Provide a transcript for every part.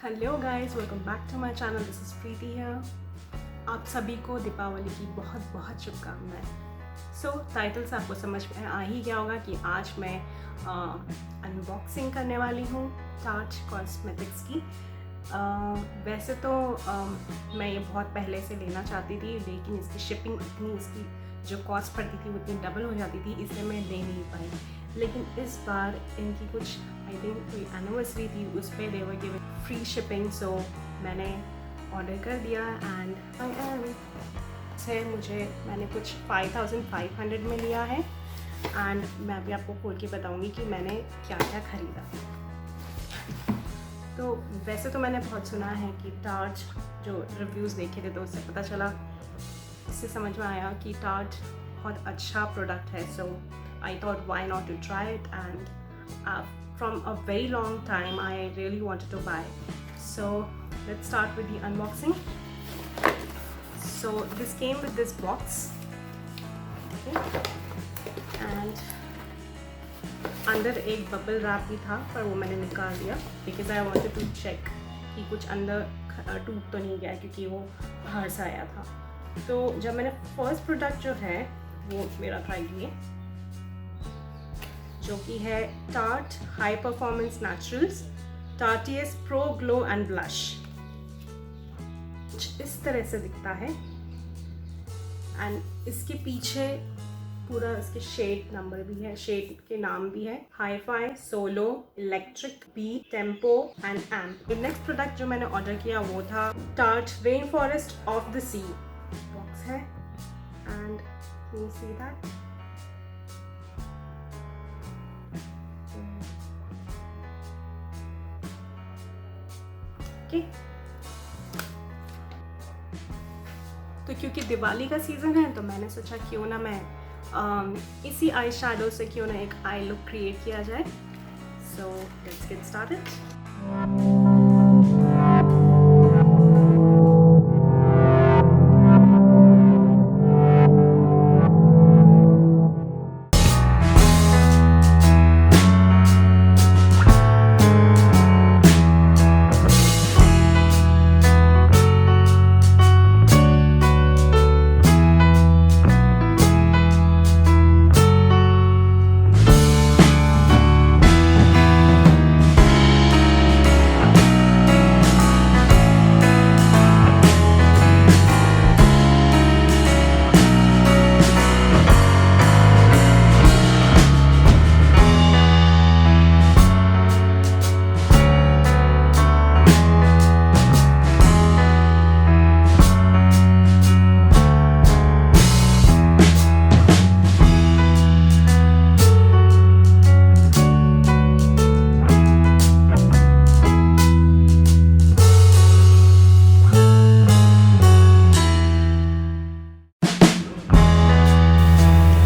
Hello guys, welcome back to my channel. This is Preeti here. आप सभी को दीपावली की बहुत बहुत शुभकामनाएं। सो टाइटल से आपको समझ में आ ही गया होगा कि आज मैं अनबॉक्सिंग करने वाली हूँ टार्ट कॉस्मेटिक्स की। वैसे तो मैं ये बहुत पहले से लेना चाहती थी, लेकिन इसकी शिपिंग इतनी, इसकी जो कॉस्ट पड़ती थी वो इतनी डबल हो जाती थी, इसलिए मैं ले नहीं पाई। लेकिन इस बार इनकी कुछ आई थिंक कोई एनिवर्सरी थी, उस पर दे वर गिविंग फ्री शिपिंग। सो मैंने ऑर्डर कर दिया एंड से मैंने कुछ 5500 में लिया है। एंड मैं अभी आपको खोल के बताऊंगी कि मैंने क्या क्या ख़रीदा। तो वैसे तो मैंने बहुत सुना है कि टार्ट, जो रिव्यूज़ देखे थे तो उससे पता चला, इससे समझ में आया कि टार्ट बहुत अच्छा प्रोडक्ट है। सो I thought why not to try it, and from a very long time I really wanted to buy. So let's start with the unboxing. So this came with this box, okay? And अंदर एक bubble wrap भी था, पर वो मैंने निकाल दिया because I wanted to check कि कुछ अंदर टूट तो नहीं गया, क्योंकि वो बाहर से आया था। तो जब मैंने फर्स्ट प्रोडक्ट जो है वो मेरा था ये, जो कि है Tarte high performance naturals tartiest pro glow and blush. इस तरह से दिखता है एंड इसके पीछे पूरा इसके शेड नंबर भी है, शेड के नाम भी है, hi fi, solo, electric, B, tempo and amp. Next product जो मैंने ऑर्डर किया वो था Tarte rainforest of the sea. Box है and you see that okay. तो क्योंकि दिवाली का सीज़न है तो मैंने सोचा क्यों ना मैं इसी आई शैडो से क्यों ना एक आई लुक क्रिएट किया जाए। So let's get started.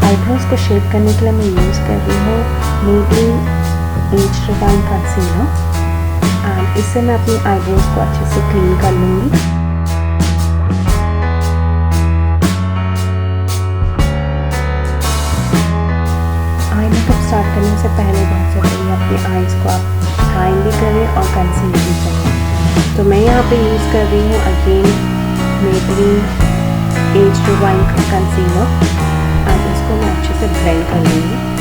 Eyebrows को शेप करने के लिए मैं यूज़ कर रही हूँ Maybelline एज कंसीलर एंड इससे मैं अपनी आईब्रोज को अच्छे से क्लीन कर लूँगी। आई मेकअप स्टार्ट करने से पहले बहुत ज़रूरी है अपने आईज़ को आप शाइन भी करें और कंसील भी करें। तो मैं यहाँ पे यूज़ कर रही हूँ अगेन Maybelline एज कंसीलर। इसको मैं अच्छे से ब्लेंड कर लूँगी।